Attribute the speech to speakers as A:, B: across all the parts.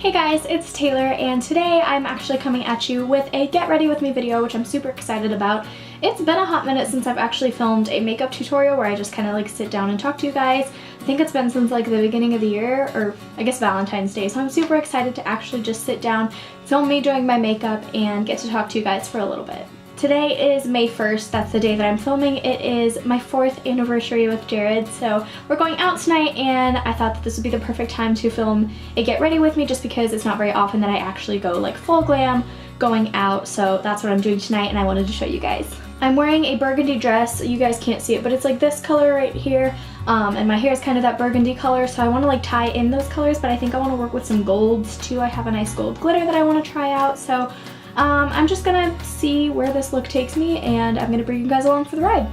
A: Hey guys, it's Taylor, and today I'm actually coming at you with a get ready with me video, which I'm super excited about. It's been a hot minute since I've actually filmed a makeup tutorial where I just kind of like sit down and talk to you guys. I think it's been since like the beginning of the year, or I guess Valentine's Day, so I'm super excited to actually just sit down, film me doing my makeup, and get to talk to you guys for a little bit. Today is May 1st, that's the day that I'm filming. It is my 4th anniversary with Jared, so we're going out tonight and I thought that this would be the perfect time to film a get ready with me just because it's not very often that I actually go like full glam going out, so that's what I'm doing tonight and I wanted to show you guys. I'm wearing a burgundy dress. You guys can't see it, but it's like this color right here, and my hair is kind of that burgundy color, so I want to like tie in those colors, but I think I want to work with some golds too. I have a nice gold glitter that I want to try out, so I'm just gonna see where this look takes me and I'm gonna bring you guys along for the ride.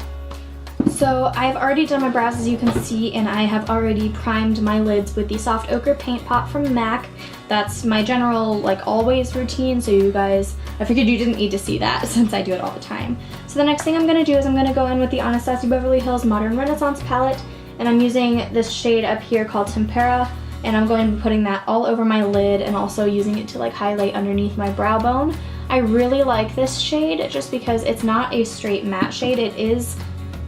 A: So I've already done my brows, as you can see, and I have already primed my lids with the Soft Ochre Paint Pot from MAC. That's my general like always routine, so you guys, I figured you didn't need to see that since I do it all the time. So the next thing I'm gonna do is I'm gonna go in with the Anastasia Beverly Hills Modern Renaissance palette, and I'm using this shade up here called Tempera, and I'm going to be putting that all over my lid and also using it to like highlight underneath my brow bone. I really like this shade just because it's not a straight matte shade. It is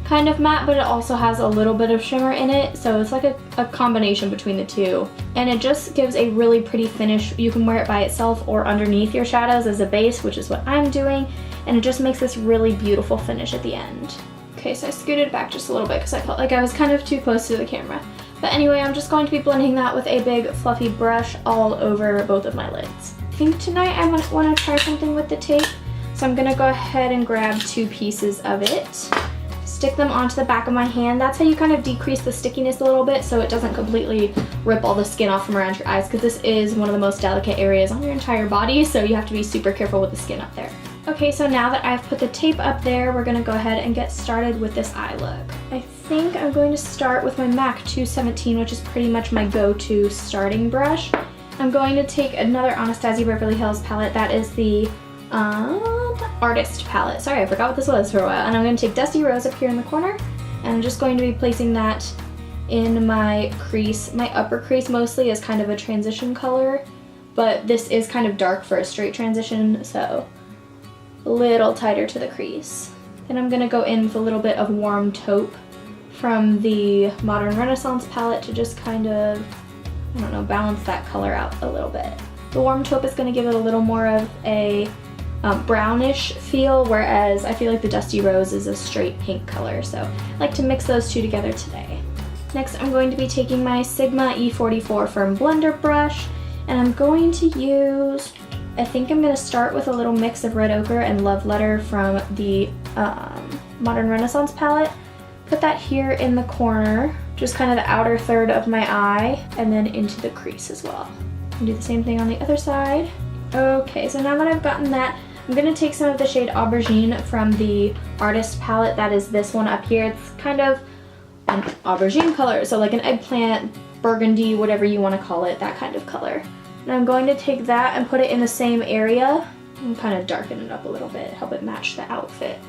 A: kind of matte, but it also has a little bit of shimmer in it, so it's like a combination between the two. And it just gives a really pretty finish. You can wear it by itself or underneath your shadows as a base, which is what I'm doing, and it just makes this really beautiful finish at the end. Okay, so I scooted back just a little bit because I felt like I was kind of too close to the camera. But anyway, I'm just going to be blending that with a big fluffy brush all over both of my lids. I think tonight I want to try something with the tape, so I'm gonna go ahead and grab 2 pieces of it, stick them onto the back of my hand. That's how you kind of decrease the stickiness a little bit so it doesn't completely rip all the skin off from around your eyes, because this is one of the most delicate areas on your entire body, so you have to be super careful with the skin up there. Okay, so now that I've put the tape up there, we're gonna go ahead and get started with this eye look. I think I'm going to start with my MAC 217, which is pretty much my go-to starting brush. I'm going to take another Anastasia Beverly Hills palette. That is the Artist palette. Sorry, I forgot what this was for a while. And I'm going to take Dusty Rose up here in the corner, and I'm just going to be placing that in my crease. My upper crease mostly is kind of a transition color, but this is kind of dark for a straight transition, so a little tighter to the crease. Then I'm going to go in with a little bit of Warm Taupe from the Modern Renaissance palette to just kind of, I don't know, balance that color out a little bit. The Warm Taupe is going to give it a little more of a brownish feel, whereas I feel like the Dusty Rose is a straight pink color, so I like to mix those two together today. Next, I'm going to be taking my Sigma E44 Firm Blender brush, and I'm going to use, I think I'm going to start with a little mix of Red Ochre and Love Letter from the Modern Renaissance palette. Put that here in the corner, just kind of the outer third of my eye, and then into the crease as well. And do the same thing on the other side. Okay, so now that I've gotten that, I'm going to take some of the shade Aubergine from the Artist palette. That is this one up here. It's kind of an aubergine color, so like an eggplant, burgundy, whatever you want to call it, that kind of color. And I'm going to take that and put it in the same area and kind of darken it up a little bit, help it match the outfit.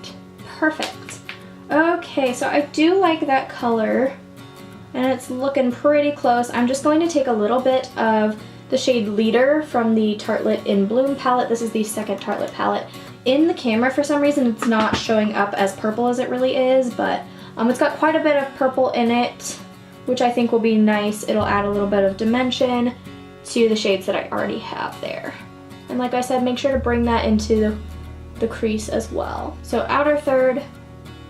A: Perfect. Okay, so I do like that color, and it's looking pretty close. I'm just going to take a little bit of the shade Leader from the Tartelette in Bloom palette. This is the second Tartelette palette. In the camera, for some reason, it's not showing up as purple as it really is, but it's got quite a bit of purple in it, which I think will be nice. It'll add a little bit of dimension to the shades that I already have there. And like I said, make sure to bring that into the crease as well. So outer third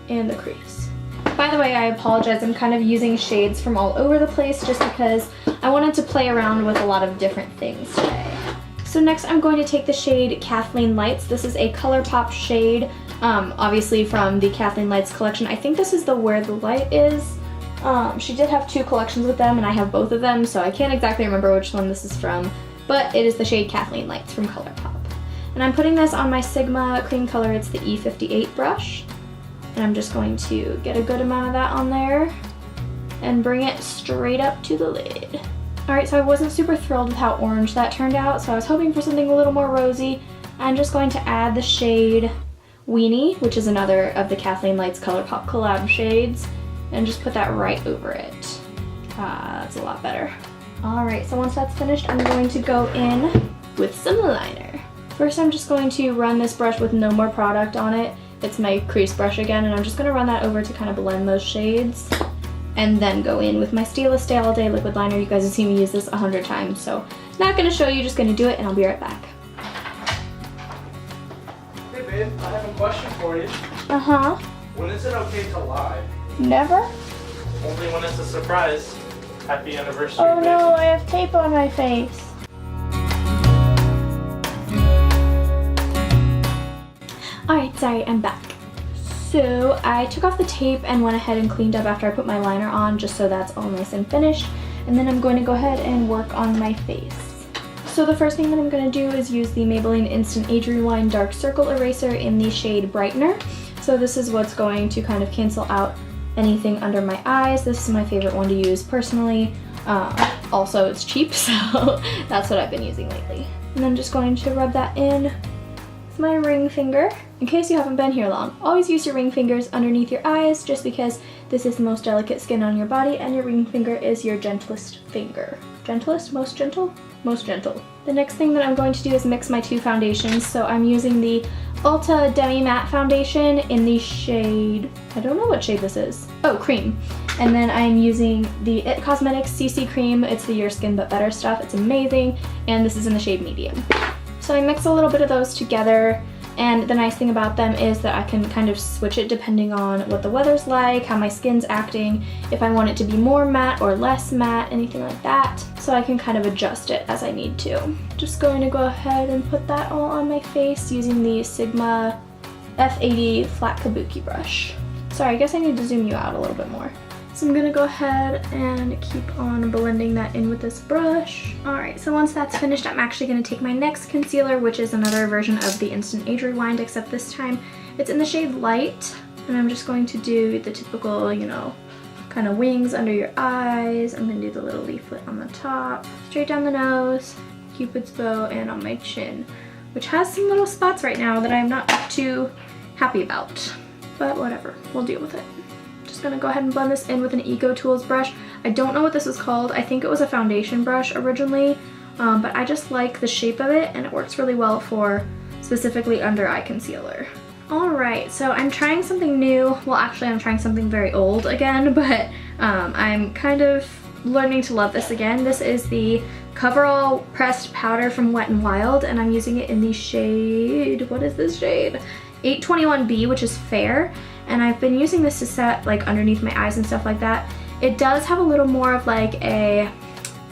A: and the crease. By the way, I apologize, I'm kind of using shades from all over the place just because I wanted to play around with a lot of different things today. So next I'm going to take the shade Kathleen Lights. This is a ColourPop shade, obviously from the Kathleen Lights collection. I think this is the Where the Light Is. She did have 2 collections with them, and I have both of them, so I can't exactly remember which one this is from, but it is the shade Kathleen Lights from ColourPop. And I'm putting this on my Sigma cream color. It's the E58 brush. And I'm just going to get a good amount of that on there and bring it straight up to the lid. Alright, so I wasn't super thrilled with how orange that turned out, so I was hoping for something a little more rosy. I'm just going to add the shade Weenie, which is another of the Kathleen Lights ColourPop collab shades, and just put that right over it. That's a lot better. Alright, so once that's finished, I'm going to go in with some liner. First, I'm just going to run this brush with no more product on it. It's my crease brush again, and I'm just going to run that over to kind of blend those shades. And then go in with my Stila Stay All Day liquid liner. You guys have seen me use this 100 times, so not going to show you, just going to do it, and I'll be right back.
B: Hey babe, I have a question for you.
A: Uh-huh.
B: When is it okay to lie?
A: Never?
B: Only when it's a surprise. Happy anniversary,
A: Oh
B: babe.
A: no, I have tape on my face. Alright, sorry, I'm back. So I took off the tape and went ahead and cleaned up after I put my liner on, just so that's all nice and finished. And then I'm going to go ahead and work on my face. So the first thing that I'm going to do is use the Maybelline Instant Age Rewind Dark Circle Eraser in the shade Brightener. So this is what's going to kind of cancel out anything under my eyes. This is my favorite one to use personally. Also, it's cheap, so that's what I've been using lately. And I'm just going to rub that in with my ring finger. In case you haven't been here long, always use your ring fingers underneath your eyes, just because this is the most delicate skin on your body and your ring finger is your gentlest finger. Gentlest? Most gentle? Most gentle. The next thing that I'm going to do is mix my two foundations. So I'm using the Ulta Demi Matte Foundation in the shade, I don't know what shade this is. Oh, cream. And then I'm using the IT Cosmetics CC Cream. It's the Your Skin But Better stuff. It's amazing. And this is in the shade medium. So I mix a little bit of those together. And the nice thing about them is that I can kind of switch it depending on what the weather's like, how my skin's acting, if I want it to be more matte or less matte, anything like that. So I can kind of adjust it as I need to. Just going to go ahead and put that all on my face using the Sigma F80 flat kabuki brush. Sorry, I guess I need to zoom you out a little bit more. So I'm gonna go ahead and keep on blending that in with this brush. Alright, so once that's finished, I'm actually gonna take my next concealer, which is another version of the Instant Age Rewind, except this time it's in the shade Light. And I'm just going to do the typical, you know, kind of wings under your eyes. I'm gonna do the little leaflet on the top, straight down the nose, Cupid's bow, and on my chin, which has some little spots right now that I'm not too happy about. But whatever, we'll deal with it. Just gonna go ahead and blend this in with an Eco Tools brush. I don't know what this is called. I think it was a foundation brush originally, but I just like the shape of it and it works really well for specifically under eye concealer. Alright, so I'm trying something new. Well, actually I'm trying something very old again, but I'm kind of learning to love this again. This is the Coverall Pressed Powder from Wet n Wild, and I'm using it in the shade, what is this shade? 821B, which is Fair. And I've been using this to set like underneath my eyes and stuff like that. It does have a little more of like a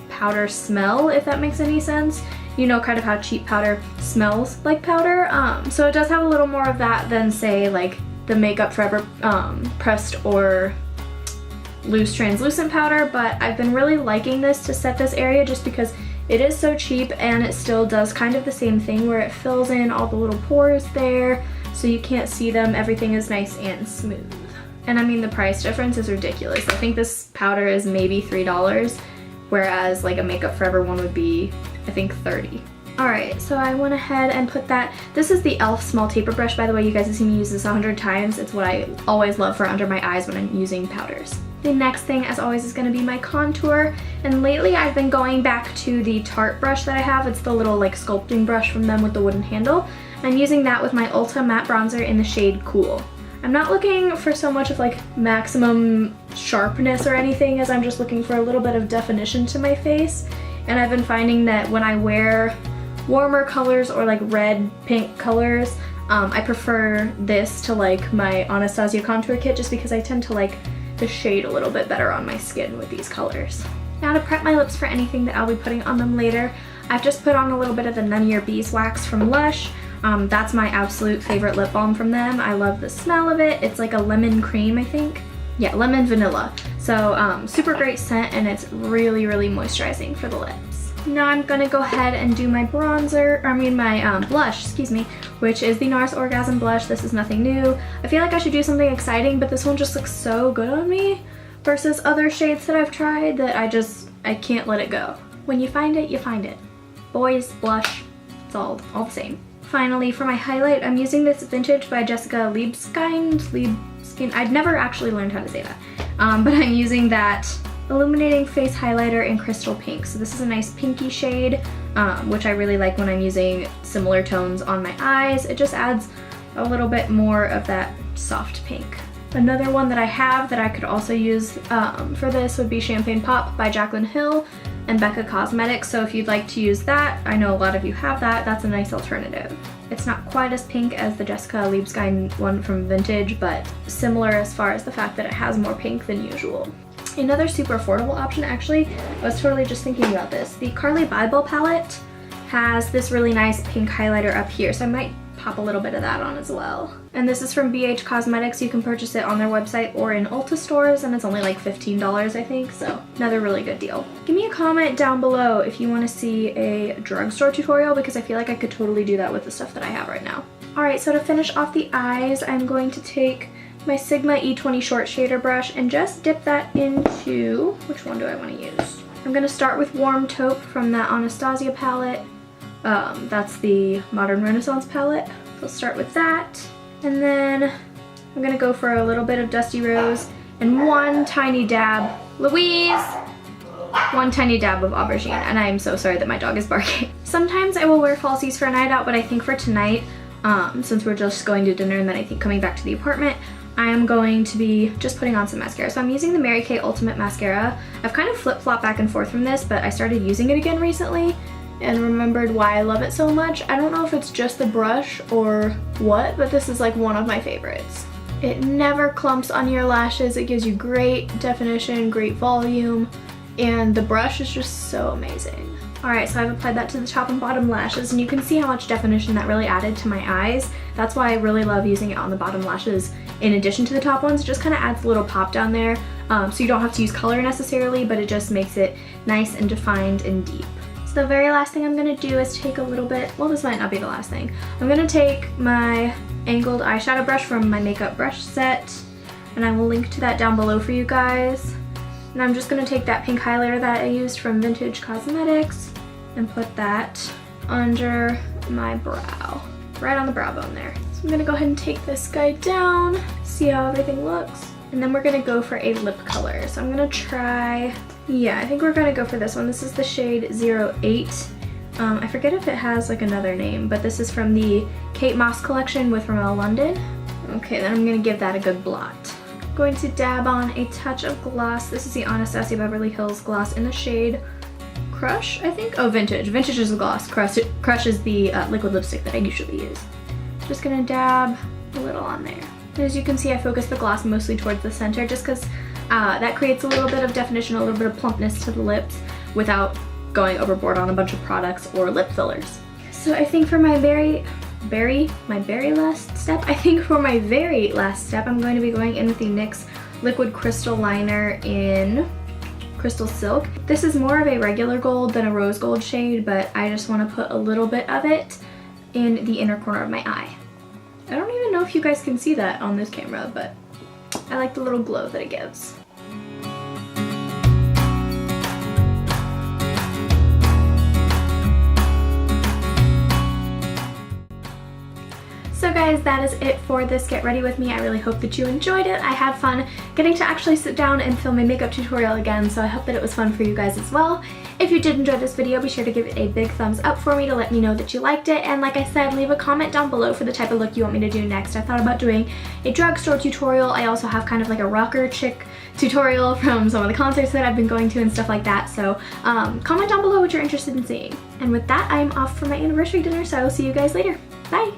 A: powder smell, if that makes any sense. You know kind of how cheap powder smells like powder. So it does have a little more of that than say like the Makeup Forever pressed or loose translucent powder, but I've been really liking this to set this area just because it is so cheap and it still does kind of the same thing where it fills in all the little pores there. So you can't see them, everything is nice and smooth. And I mean the price difference is ridiculous. I think this powder is maybe $3, whereas like a Makeup Forever one would be, I think, $30. Alright, so I went ahead and put that, this is the e.l.f. small taper brush, by the way. You guys have seen me use this 100 times. It's what I always love for under my eyes when I'm using powders. The next thing, as always, is going to be my contour, and lately I've been going back to the Tarte brush that I have. It's the little like sculpting brush from them with the wooden handle. I'm using that with my Ulta Matte Bronzer in the shade Cool. I'm not looking for so much of like maximum sharpness or anything, as I'm just looking for a little bit of definition to my face. And I've been finding that when I wear warmer colors or like red, pink colors, I prefer this to like my Anastasia contour kit, just because I tend to like the shade a little bit better on my skin with these colors. Now to prep my lips for anything that I'll be putting on them later, I've just put on a little bit of the None of Your Beeswax from Lush. That's my absolute favorite lip balm from them. I love the smell of it. It's like a lemon cream, I think. Yeah, lemon vanilla. So super great scent, and it's really, really moisturizing for the lips. Now I'm gonna go ahead and do my bronzer, my blush, excuse me, which is the NARS Orgasm Blush. This is nothing new. I feel like I should do something exciting, but this one just looks so good on me versus other shades that I've tried that I can't let it go. When you find it, you find it. Boys, blush, it's all the same. Finally, for my highlight, I'm using this Vintage by Jessica Liebskind. I've never actually learned how to say that. But I'm using that, illuminating face highlighter in crystal pink. So this is a nice pinky shade, which I really like when I'm using similar tones on my eyes. It just adds a little bit more of that soft pink. Another one that I have that I could also use for this would be Champagne Pop by Jaclyn Hill and Becca Cosmetics. So if you'd like to use that, I know a lot of you have that, that's a nice alternative. It's not quite as pink as the Jessica Liebesguy one from Vintage, but similar as far as the fact that it has more pink than usual. Another super affordable option, actually, I was totally just thinking about this. The Carly Bible palette has this really nice pink highlighter up here, so I might pop a little bit of that on as well. And this is from BH Cosmetics. You can purchase it on their website or in Ulta stores, and it's only like $15, I think, so another really good deal. Give me a comment down below if you want to see a drugstore tutorial, because I feel like I could totally do that with the stuff that I have right now. Alright, so to finish off the eyes, I'm going to take my Sigma E20 short shader brush and just dip that into, which one do I want to use? I'm going to start with Warm Taupe from that Anastasia palette. That's the Modern Renaissance palette. So I'll start with that. And then I'm going to go for a little bit of Dusty Rose and one tiny dab, one tiny dab of aubergine. And I am so sorry that my dog is barking. Sometimes I will wear falsies for a night out, but I think for tonight, since we're just going to dinner and then I think coming back to the apartment, I am going to be just putting on some mascara. So I'm using the Mary Kay Ultimate Mascara. I've kind of flip-flopped back and forth from this, but I started using it again recently and remembered why I love it so much. I don't know if it's just the brush or what, but this is like one of my favorites. It never clumps on your lashes. It gives you great definition, great volume, and the brush is just so amazing. Alright, so I've applied that to the top and bottom lashes, and you can see how much definition that really added to my eyes. That's why I really love using it on the bottom lashes in addition to the top ones. It just kind of adds a little pop down there, so you don't have to use color necessarily, but it just makes it nice and defined and deep. So the very last thing I'm going to do is take a little bit, well, this might not be the last thing. I'm going to take my angled eyeshadow brush from my makeup brush set, and I will link to that down below for you guys. And I'm just going to take that pink highlighter that I used from Vintage Cosmetics and put that under my brow, right on the brow bone there. So I'm going to go ahead and take this guy down, see how everything looks. And then we're going to go for a lip color. So I'm going to try, yeah, I think we're going to go for this one. This is the shade 08. I forget if it has like another name, but this is from the Kate Moss collection with Rimmel London. Okay, then I'm going to give that a good blot. I'm going to dab on a touch of gloss. This is the Anastasia Beverly Hills gloss in the shade Crush, I think? Oh, Vintage. Vintage is the gloss. Crush is the liquid lipstick that I usually use. Just gonna dab a little on there. And as you can see, I focus the gloss mostly towards the center just because that creates a little bit of definition, a little bit of plumpness to the lips without going overboard on a bunch of products or lip fillers. So I think for my very last step, I'm going to be going in with the NYX Liquid Crystal Liner in Crystal Silk. This is more of a regular gold than a rose gold shade, but I just want to put a little bit of it in the inner corner of my eye. I don't even know if you guys can see that on this camera, but I like the little glow that it gives. So guys, that is it for this Get Ready With Me. I really hope that you enjoyed it. I had fun getting to actually sit down and film a makeup tutorial again, so I hope that it was fun for you guys as well. If you did enjoy this video, be sure to give it a big thumbs up for me to let me know that you liked it, and like I said, leave a comment down below for the type of look you want me to do next. I thought about doing a drugstore tutorial. I also have kind of like a rocker chick tutorial from some of the concerts that I've been going to and stuff like that, so comment down below what you're interested in seeing. And with that, I'm off for my anniversary dinner, so I will see you guys later. Bye!